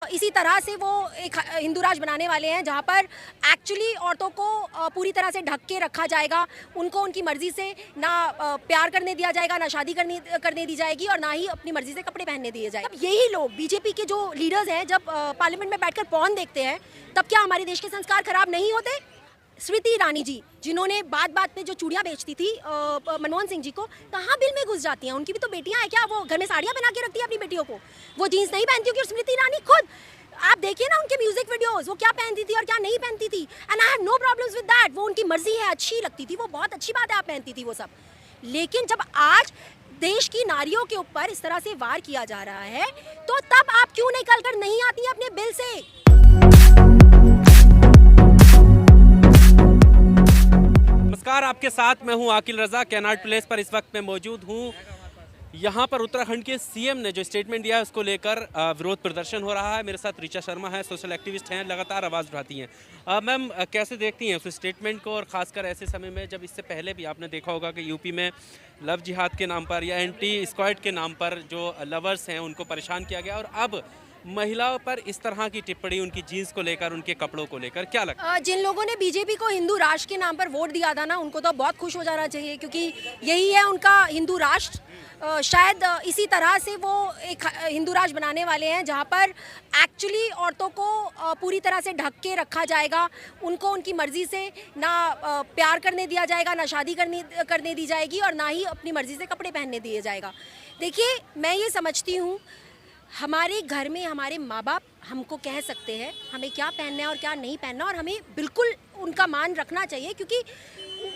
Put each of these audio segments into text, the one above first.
इसी तरह से वो एक हिंदू राज बनाने वाले हैं जहाँ पर एक्चुअली औरतों को पूरी तरह से ढक के रखा जाएगा, उनको उनकी मर्जी से ना प्यार करने दिया जाएगा, ना शादी करने दी जाएगी और ना ही अपनी मर्जी से कपड़े पहनने दिए जाएंगे। अब यही लोग बीजेपी के जो लीडर्स हैं जब पार्लियामेंट में बैठकर पॉर्न देखते हैं तब क्या हमारे देश के संस्कार खराब नहीं होते? स्मृति ईरानी जी जिन्होंने बात बात पे जो चूड़ियाँ बेचती थी मनमोहन सिंह जी को, कहाँ बिल में घुस जाती हैं? उनकी भी तो बेटियां हैं क्या? वो घर में साड़ियाँ बना के रखती है अपनी बेटियों को, वो जीन्स नहीं पहनती होगी। और स्मृति ईरानी खुद आप देखिए ना उनके म्यूजिक वीडियोस, वो क्या पहनती थी और क्या नहीं पहनती थी, and I have no problems with that. वो उनकी मर्जी है, अच्छी लगती थी, वो बहुत अच्छी बात है, आप पहनती थी वो सब। लेकिन जब आज देश की नारियों के ऊपर इस तरह से वार किया जा रहा है तो तब आप क्यों निकल कर नहीं आती हैं अपने बिल से? नमस्कार, आपके साथ मैं हूं आकिल रजा। कैनाट प्लेस पर इस वक्त मैं मौजूद हूं। यहां पर उत्तराखंड के सीएम ने जो स्टेटमेंट दिया है उसको लेकर विरोध प्रदर्शन हो रहा है। मेरे साथ ऋचा शर्मा है, सोशल एक्टिविस्ट हैं, लगातार आवाज़ उठाती हैं। मैम, कैसे देखती हैं उस स्टेटमेंट को, और ख़ासकर ऐसे समय में जब इससे पहले भी आपने देखा होगा कि यूपी में लव जिहाद के नाम पर या एंटी स्क्वाड के नाम पर जो लवर्स हैं उनको परेशान किया गया, और अब महिलाओं पर इस तरह की टिप्पणी उनकी जीन्स को लेकर, उनके कपड़ों को लेकर, क्या लगता है? जिन लोगों ने बीजेपी को हिंदू राष्ट्र के नाम पर वोट दिया था ना, उनको तो बहुत खुश हो जाना चाहिए, क्योंकि यही है उनका हिंदू राष्ट्र। शायद इसी तरह से वो एक हिंदू राष्ट्र बनाने वाले हैं जहाँ पर एक्चुअली औरतों को पूरी तरह से ढक के रखा जाएगा, उनको उनकी मर्जी से ना प्यार करने दिया जाएगा, ना शादी करने दी जाएगी और ना ही अपनी मर्जी से कपड़े पहनने दिए जाएगा। देखिए, मैं ये समझती हूँ हमारे घर में हमारे माँ बाप हमको कह सकते हैं हमें क्या पहनना है और क्या नहीं पहनना, और हमें बिल्कुल उनका मान रखना चाहिए, क्योंकि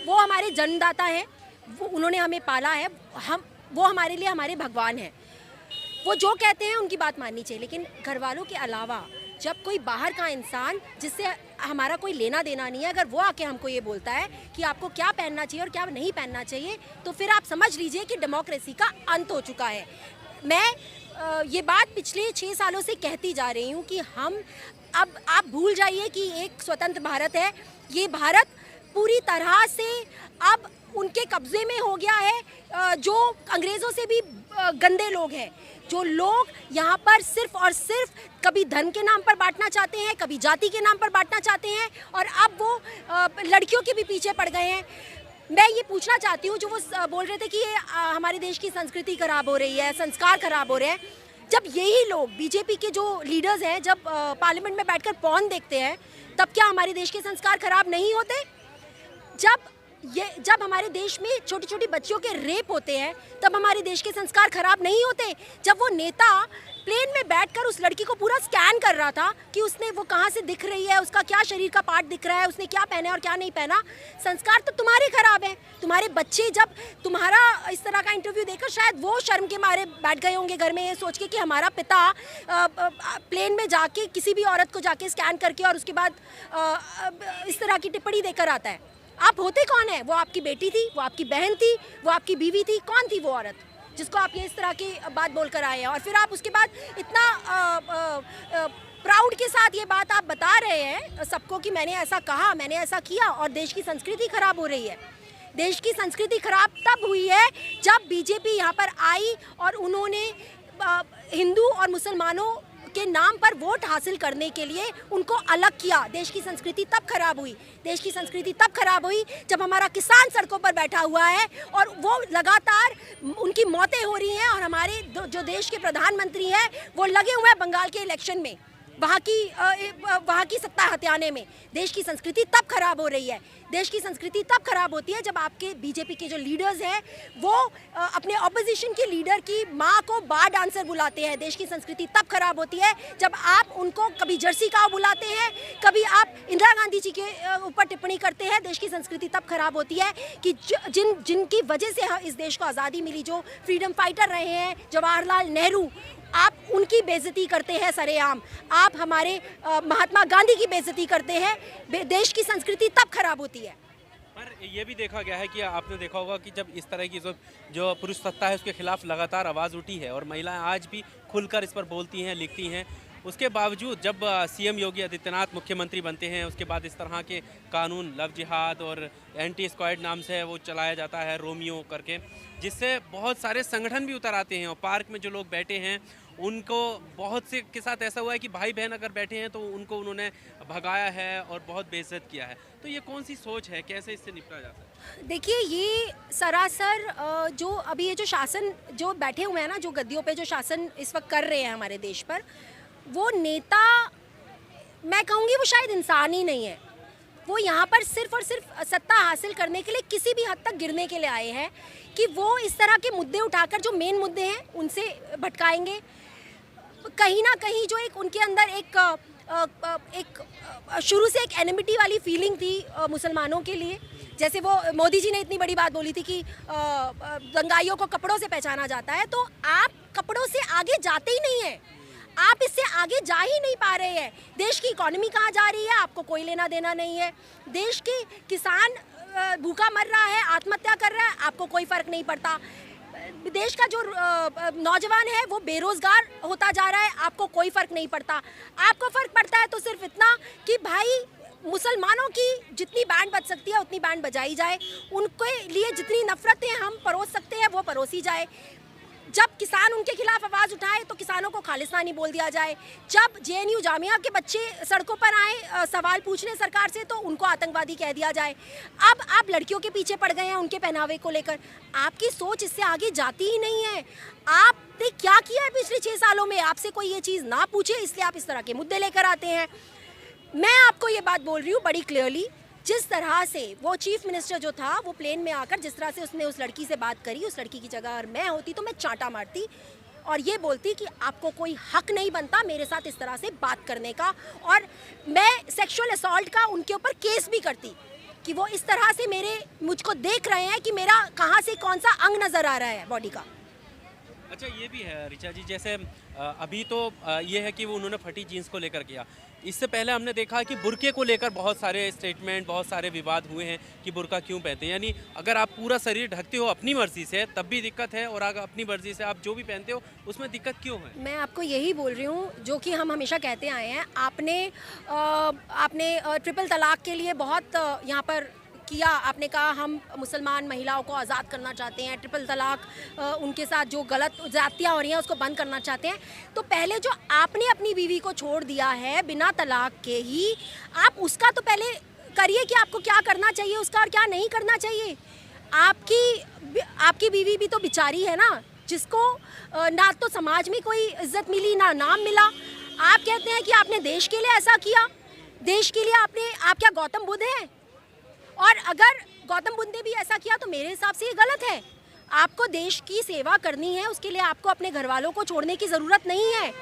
वो हमारे जन्मदाता हैं, वो उन्होंने हमें पाला है, वो हमारे लिए हमारे भगवान हैं। वो जो कहते हैं उनकी बात माननी चाहिए। लेकिन घर वालों के अलावा जब कोई बाहर का इंसान जिससे हमारा कोई लेना देना नहीं है, अगर वो आके हमको ये बोलता है कि आपको क्या पहनना चाहिए और क्या नहीं पहनना चाहिए, तो फिर आप समझ लीजिए कि डेमोक्रेसी का अंत हो चुका है। मैं ये बात पिछले 6 सालों से कहती जा रही हूँ कि अब आप भूल जाइए कि एक स्वतंत्र भारत है। ये भारत पूरी तरह से अब उनके कब्जे में हो गया है, जो अंग्रेज़ों से भी गंदे लोग हैं, जो लोग यहाँ पर सिर्फ और सिर्फ कभी धर्म के नाम पर बांटना चाहते हैं, कभी जाति के नाम पर बांटना चाहते हैं, और अब वो लड़कियों के भी पीछे पड़ गए हैं। मैं ये पूछना चाहती हूँ, जो वो बोल रहे थे कि ये हमारे देश की संस्कृति खराब हो रही है, संस्कार खराब हो रहे हैं, जब यही लोग बीजेपी के जो लीडर्स हैं जब पार्लियामेंट में बैठकर पॉर्न देखते हैं तब क्या हमारे देश के संस्कार खराब नहीं होते? जब हमारे देश में छोटी छोटी बच्चियों के रेप होते हैं तब हमारे देश के संस्कार खराब नहीं होते? जब वो नेता प्लेन में बैठकर उस लड़की को पूरा स्कैन कर रहा था कि उसने वो कहाँ से दिख रही है, उसका क्या शरीर का पार्ट दिख रहा है, उसने क्या पहना है और क्या नहीं पहना, संस्कार तो तुम्हारे खराब हैं। तुम्हारे बच्चे जब तुम्हारा इस तरह का इंटरव्यू देकर शायद वो शर्म के मारे बैठ गए होंगे घर में, ये सोच के कि हमारा पिता प्लेन में जाके किसी भी औरत को जाके स्कैन करके और उसके बाद इस तरह की टिप्पणी देकर आता है। आप होते कौन है? वो आपकी बेटी थी, वो आपकी बहन थी, वो आपकी बीवी थी, कौन थी वो औरत जिसको आप ये इस तरह की बात बोलकर आए हैं? और फिर आप उसके बाद इतना प्राउड के साथ ये बात आप बता रहे हैं सबको कि मैंने ऐसा कहा, मैंने ऐसा किया, और देश की संस्कृति खराब हो रही है। देश की संस्कृति खराब तब हुई है जब बीजेपी यहाँ पर आई और उन्होंने हिंदू और मुसलमानों के नाम पर वोट हासिल करने के लिए उनको अलग किया। देश की संस्कृति तब खराब हुई। देश की संस्कृति तब खराब हुई जब हमारा किसान सड़कों पर बैठा हुआ है और वो लगातार उनकी मौतें हो रही हैं, और हमारे जो देश के प्रधानमंत्री हैं वो लगे हुए हैं बंगाल के इलेक्शन में, वहाँ की सत्ता हथियाने में। देश की संस्कृति तब खराब हो रही है। देश की संस्कृति तब खराब होती है जब आपके बीजेपी के जो लीडर्स हैं वो अपने ऑपोजिशन के लीडर की माँ को बार डांसर बुलाते हैं। देश की संस्कृति तब खराब होती है जब आप उनको कभी जर्सी काऊ बुलाते हैं, कभी आप इंदिरा गांधी जी के ऊपर टिप्पणी करते हैं। देश की संस्कृति तब खराब होती है कि जिनकी वजह से इस देश को आज़ादी मिली, जो फ्रीडम फाइटर रहे हैं, जवाहरलाल नेहरू, आप उनकी बेइज्जती करते हैं सरेआम। आप हमारे महात्मा गांधी की बेइज्जती करते हैं। देश की संस्कृति तब खराब होती है। पर ये भी देखा गया है कि आपने देखा होगा कि जब इस तरह की जो पुरुष सत्ता है उसके खिलाफ लगातार आवाज़ उठी है, और महिलाएं आज भी खुलकर इस पर बोलती हैं, लिखती हैं, उसके बावजूद जब सीएम योगी आदित्यनाथ मुख्यमंत्री बनते हैं उसके बाद इस तरह के कानून, लव जिहाद और एंटी स्क्वाड नाम से वो चलाया जाता है, रोमियो करके, जिससे बहुत सारे संगठन भी उतर आते हैं, और पार्क में जो लोग बैठे हैं उनको बहुत से के साथ ऐसा हुआ है कि भाई बहन अगर बैठे हैं तो उनको उन्होंने भगाया है और बहुत बेइज्जत किया है। तो ये कौन सी सोच है, कैसे इससे निपटा जा सकता है? देखिए, ये सरासर जो अभी ये जो शासन जो बैठे हुए हैं ना, जो गद्दियों पे जो शासन इस वक्त कर रहे हैं हमारे देश पर, वो नेता, मैं कहूँगी वो शायद इंसान ही नहीं है। वो यहाँ पर सिर्फ और सिर्फ सत्ता हासिल करने के लिए किसी भी हद तक गिरने के लिए आए हैं कि वो इस तरह के मुद्दे उठाकर जो मेन मुद्दे हैं उनसे भटकाएंगे। कहीं ना कहीं जो एक उनके अंदर एक शुरू से एक एनिमिटी वाली फीलिंग थी मुसलमानों के लिए। जैसे वो मोदी जी ने इतनी बड़ी बात बोली थी कि दंगाइयों को कपड़ों से पहचाना जाता है, तो आप कपड़ों से आगे जाते ही नहीं है, आप इससे आगे जा ही नहीं पा रहे हैं। देश की इकोनॉमी कहाँ जा रही है आपको कोई लेना देना नहीं है। देश के किसान भूखा मर रहा है, आत्महत्या कर रहा है, आपको कोई फर्क नहीं पड़ता। देश का जो नौजवान है वो बेरोजगार होता जा रहा है, आपको कोई फर्क नहीं पड़ता। आपको फर्क पड़ता है तो सिर्फ इतना कि भाई मुसलमानों की जितनी बैंड बज सकती है उतनी बैंड बजाई जाए, उनके लिए जितनी नफरतें हम परोस सकते हैं वो परोसी जाए। जब किसान उनके खिलाफ आवाज़ उठाए तो किसानों को खालिस्तानी बोल दिया जाए। जब जेएनयू जामिया के बच्चे सड़कों पर आए सवाल पूछने सरकार से तो उनको आतंकवादी कह दिया जाए। अब आप लड़कियों के पीछे पड़ गए हैं उनके पहनावे को लेकर। आपकी सोच इससे आगे जाती ही नहीं है। आपने क्या किया है पिछले 6 सालों में? आपसे कोई ये चीज़ ना पूछे, इसलिए आप इस तरह के मुद्दे लेकर आते हैं। मैं आपको ये बात बोल रही हूँ बड़ी क्लियरली, जिस तरह से वो चीफ मिनिस्टर जो था वो प्लेन में आकर जिस तरह से उसने उस लड़की से बात करी, उस लड़की की जगह अगर मैं होती तो मैं चांटा मारती और ये बोलती कि आपको कोई हक नहीं बनता मेरे साथ इस तरह से बात करने का, और मैं सेक्सुअल असॉल्ट का उनके ऊपर केस भी करती कि वो इस तरह से मुझको देख रहे हैं कि मेरा कहाँ से कौन सा अंग नज़र आ रहा है बॉडी का। अच्छा, ये भी है ऋचा जी, जैसे अभी तो ये है कि वो उन्होंने फटी जीन्स को लेकर किया। इससे पहले हमने देखा कि बुर्के को लेकर बहुत सारे स्टेटमेंट, बहुत सारे विवाद हुए हैं कि बुर्का क्यों पहनते हैं। यानी अगर आप पूरा शरीर ढकते हो अपनी मर्जी से तब भी दिक्कत है, और अगर अपनी मर्जी से आप जो भी पहनते हो उसमें दिक्कत क्यों है? मैं आपको यही बोल रही हूँ जो कि हम हमेशा कहते आए हैं। आपने ट्रिपल तलाक के लिए बहुत यहाँ पर किया। आपने कहा हम मुसलमान महिलाओं को आज़ाद करना चाहते हैं, ट्रिपल तलाक उनके साथ जो गलत ज़्यादतियाँ हो रही हैं उसको बंद करना चाहते हैं। तो पहले जो आपने अपनी बीवी को छोड़ दिया है बिना तलाक के ही, आप उसका तो पहले करिए कि आपको क्या करना चाहिए उसका और क्या नहीं करना चाहिए। आपकी बीवी भी तो बेचारी है ना, जिसको ना तो समाज में कोई इज्जत मिली ना नाम मिला। आप कहते हैं कि आपने देश के लिए ऐसा किया, देश के लिए आप क्या गौतम बुद्ध हैं? और अगर गौतम बुद्ध ने भी ऐसा किया तो मेरे हिसाब से ये गलत है। आपको देश की सेवा करनी है, उसके लिए आपको अपने घर वालों को छोड़ने की ज़रूरत नहीं है।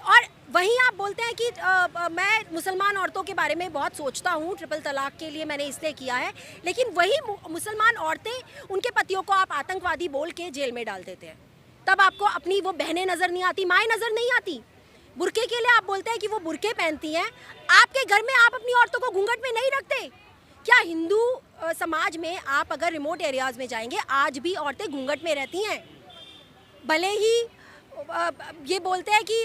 और वहीं आप बोलते हैं कि मैं मुसलमान औरतों के बारे में बहुत सोचता हूँ, ट्रिपल तलाक के लिए मैंने इसलिए किया है, लेकिन वही मुसलमान औरतें, उनके पतियों को आप आतंकवादी बोल के जेल में डाल देते हैं। तब आपको अपनी वो बहनें नज़र नहीं आती, माएँ नज़र नहीं आती। बुर्के के लिए आप बोलते हैं कि वो बुर्के पहनती हैं। आपके घर में आप अपनी औरतों को घूंघट में नहीं रखते क्या? हिंदू समाज में आप अगर रिमोट एरियाज़ में जाएंगे आज भी औरतें घूंघट में रहती हैं। भले ही ये बोलते हैं कि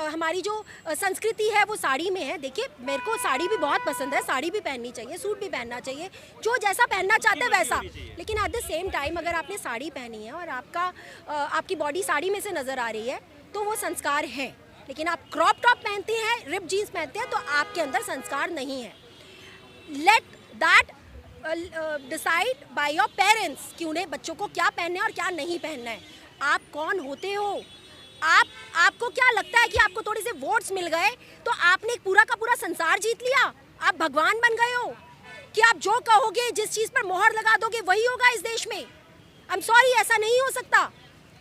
हमारी जो संस्कृति है वो साड़ी में है। देखिए, मेरे को साड़ी भी बहुत पसंद है, साड़ी भी पहननी चाहिए, सूट भी पहनना चाहिए, जो जैसा पहनना चाहते हैं वैसा। लेकिन एट द सेम टाइम अगर आपने साड़ी पहनी है और आपकी बॉडी साड़ी में से नज़र आ रही है तो वो संस्कार है। लेकिन आप क्रॉप टॉप पहनते हैं, रिप जीन्स पहनते हैं तो आपके अंदर संस्कार नहीं है। Let that decide by your parents कि उन्हें बच्चों को क्या पहनना है और क्या नहीं पहनना है। आप कौन होते हो? आपको क्या लगता है कि आपको थोड़े से वोट्स मिल गए तो आपने पूरा का पूरा संसार जीत लिया? आप भगवान बन गए हो कि आप जो कहोगे, जिस चीज़ पर मोहर लगा दोगे वही होगा इस देश में? आई एम सॉरी, ऐसा नहीं हो सकता।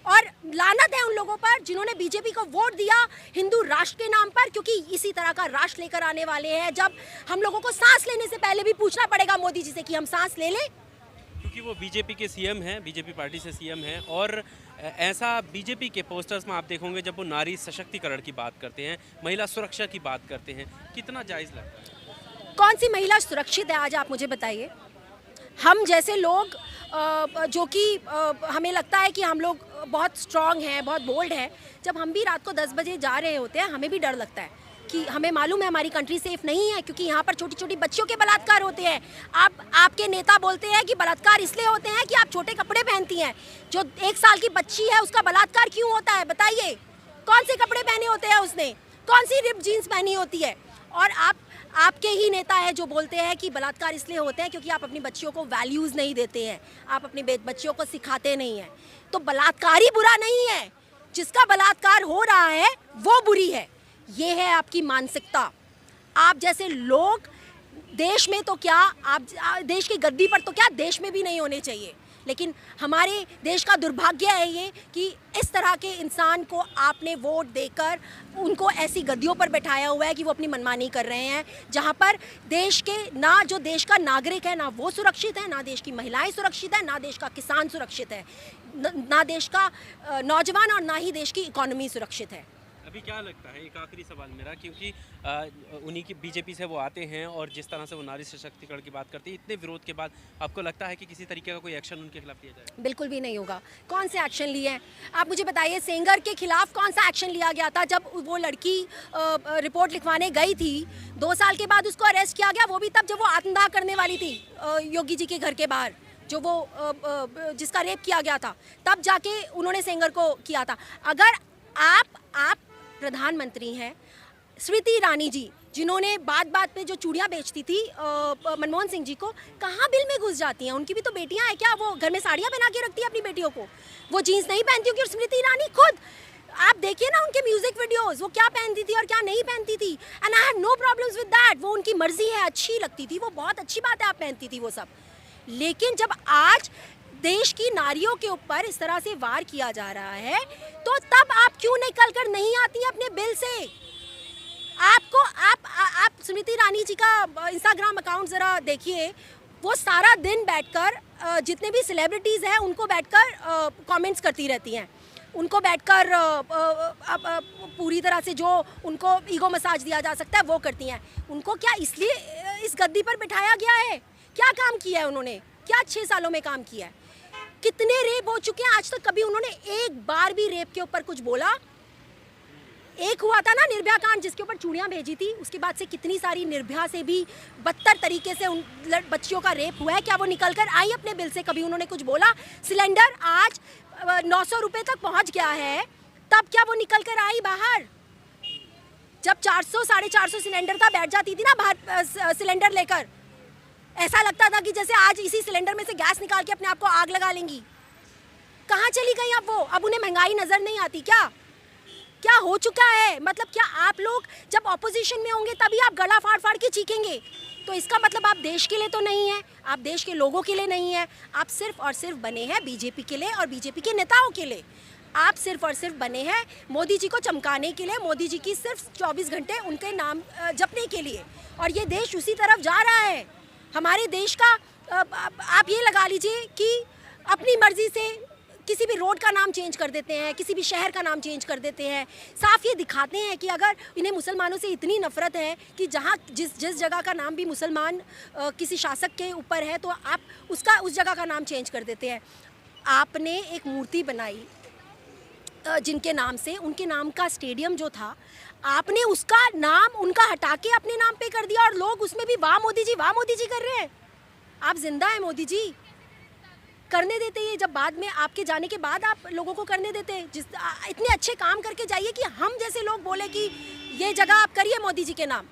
और लानत है उन लोगों पर जिन्होंने बीजेपी को वोट दिया हिंदू राष्ट्र के नाम पर, क्योंकि इसी तरह का राष्ट्र लेकर आने वाले हैं जब हम लोगों को सांस लेने से पहले भी पूछना पड़ेगा मोदी जी से कि हम सांस ले लें, क्योंकि वो बीजेपी के सीएम हैं, बीजेपी पार्टी से सीएम हैं। और ऐसा बीजेपी के पोस्टर्स में आप देखोगे जब वो नारी सशक्तिकरण की बात करते हैं, महिला सुरक्षा की बात करते हैं, कितना जायज़ लगता है? कौन सी महिला सुरक्षित है आज आप मुझे बताइए। हम जैसे लोग जो कि हमें लगता है कि हम लोग बहुत स्ट्रांग हैं, बहुत बोल्ड हैं, जब हम भी रात को 10 बजे जा रहे होते हैं हमें भी डर लगता है कि हमें मालूम है हमारी कंट्री सेफ नहीं है, क्योंकि यहाँ पर छोटी छोटी बच्चियों के बलात्कार होते हैं। आपके नेता बोलते हैं कि बलात्कार इसलिए होते हैं कि आप छोटे कपड़े पहनती हैं। जो 1 साल की बच्ची है उसका बलात्कार क्यों होता है बताइए? कौन से कपड़े पहने होते हैं उसने, कौन सी रिप जीन्स पहनी होती है। और आपके ही नेता है जो बोलते हैं कि बलात्कार इसलिए होते हैं क्योंकि आप अपनी बच्चियों को वैल्यूज़ नहीं देते हैं, आप अपनी बच्चियों को सिखाते नहीं हैं। तो बलात्कार ही बुरा नहीं है, जिसका बलात्कार हो रहा है वो बुरी है। ये है आपकी मानसिकता। आप जैसे लोग देश में तो क्या, आप देश की गद्दी पर तो क्या, देश में भी नहीं होने चाहिए। लेकिन हमारे देश का दुर्भाग्य है ये कि इस तरह के इंसान को आपने वोट देकर उनको ऐसी गद्दियों पर बैठाया हुआ है कि वो अपनी मनमानी कर रहे हैं, जहाँ पर देश के ना, जो देश का नागरिक है ना वो सुरक्षित है, ना देश की महिलाएं सुरक्षित है, ना देश का किसान सुरक्षित है, ना देश का नौजवान और ना ही देश की इकोनॉमी सुरक्षित है। अभी क्या लगता है, एक आखिरी सवाल मेरा, क्योंकि उन्हीं की बीजेपी से वो आते हैं और जिस तरह से वो नारी सशक्तिकरण की बात करती है, इतने विरोध के बाद आपको लगता है कि किसी तरीके का कोई एक्शन उनके खिलाफ लिया जाए? बिल्कुल भी नहीं होगा। कौन से एक्शन लिए हैं आप मुझे बताइए? सेंगर के खिलाफ कौन सा एक्शन लिया गया था? जब वो लड़की रिपोर्ट लिखवाने गई थी, 2 साल के बाद उसको अरेस्ट किया गया, वो भी तब जब वो आत्मदाह करने वाली थी योगी जी के घर के बाहर, जो वो जिसका रेप किया गया था, तब जाके उन्होंने सेंगर को किया था। अगर आप प्रधानमंत्री हैं, स्मृति ईरानी जी जिन्होंने बात बात पे जो चूड़ियाँ बेचती थी मनमोहन सिंह जी को, कहाँ बिल में घुस जाती हैं? उनकी भी तो बेटियाँ हैं क्या? वो घर में साड़ियाँ पहना के रखती है अपनी बेटियों को, वो जीन्स नहीं पहनती होंगी। और स्मृति ईरानी खुद, आप देखिए ना उनके म्यूजिक वीडियोस, वो क्या पहनती थी और क्या नहीं पहनती थी। And I have no problems with that, वो उनकी मर्जी है, अच्छी लगती थी, वो बहुत अच्छी बात है आप पहनती थी वो सब। लेकिन जब आज देश की नारियों के ऊपर इस तरह से वार किया जा रहा है, तो तब आप क्यों निकल कर नहीं आती अपने बिल से? आपको आप स्मृति ईरानी जी का इंस्टाग्राम अकाउंट ज़रा देखिए, वो सारा दिन बैठकर जितने भी सेलिब्रिटीज़ हैं उनको बैठकर कमेंट्स करती रहती हैं, उनको बैठकर पूरी तरह से जो उनको ईगो मसाज दिया जा सकता है वो करती हैं। उनको क्या इसलिए इस गद्दी पर बिठाया गया है? क्या काम किया है उन्होंने? क्या 6 सालों में काम किया है? कितने रेप हो चुके हैं आज तक? कभी उन्होंने एक बार भी रेप के ऊपर कुछ बोला? एक हुआ था ना निर्भया कांड, जिसके ऊपर चूड़ियाँ भेजी थी, उसके बाद से कितनी सारी निर्भया से भी बदतर तरीके से उन बच्चियों का रेप हुआ है। क्या वो निकल कर आई अपने बिल से? कभी उन्होंने कुछ बोला? सिलेंडर आज 900 रुपये तक पहुंच गया है, तब क्या वो निकल कर आई बाहर? जब 400 450 सिलेंडर का बैठ जाती थी ना बाहर सिलेंडर लेकर, ऐसा लगता था कि जैसे आज इसी सिलेंडर में से गैस निकाल के अपने आप को आग लगा लेंगी। कहाँ चली गई अब वो? अब उन्हें महंगाई नजर नहीं आती क्या? क्या हो चुका है? मतलब क्या आप लोग जब ऑपोजिशन में होंगे तभी आप गला फाड़ फाड़ के चीखेंगे? तो इसका मतलब आप देश के लिए तो नहीं है, आप देश के लोगों के लिए नहीं है, आप सिर्फ और सिर्फ बने हैं बीजेपी के लिए और बीजेपी के नेताओं के लिए। आप सिर्फ और सिर्फ बने हैं मोदी जी को चमकाने के लिए, मोदी जी की सिर्फ 24 घंटे उनके नाम जपने के लिए। और ये देश उसी तरफ जा रहा है। हमारे देश का आप ये लगा लीजिए कि अपनी मर्जी से किसी भी रोड का नाम चेंज कर देते हैं, किसी भी शहर का नाम चेंज कर देते हैं। साफ ये दिखाते हैं कि अगर इन्हें मुसलमानों से इतनी नफरत है कि जहाँ जिस जगह का नाम भी मुसलमान किसी शासक के ऊपर है, तो आप उस जगह का नाम चेंज कर देते हैं। आपने एक मूर्ति बनाई जिनके नाम से, उनके नाम का स्टेडियम जो था, आपने उसका नाम उनका हटा के अपने नाम पे कर दिया और लोग उसमें भी वाह मोदी जी कर रहे हैं। आप जिंदा हैं मोदी जी? करने देते ये, जब बाद में आपके जाने के बाद आप लोगों को करने देते? इतने अच्छे काम करके जाइए कि हम जैसे लोग बोले कि ये जगह आप करिए मोदी जी के नाम।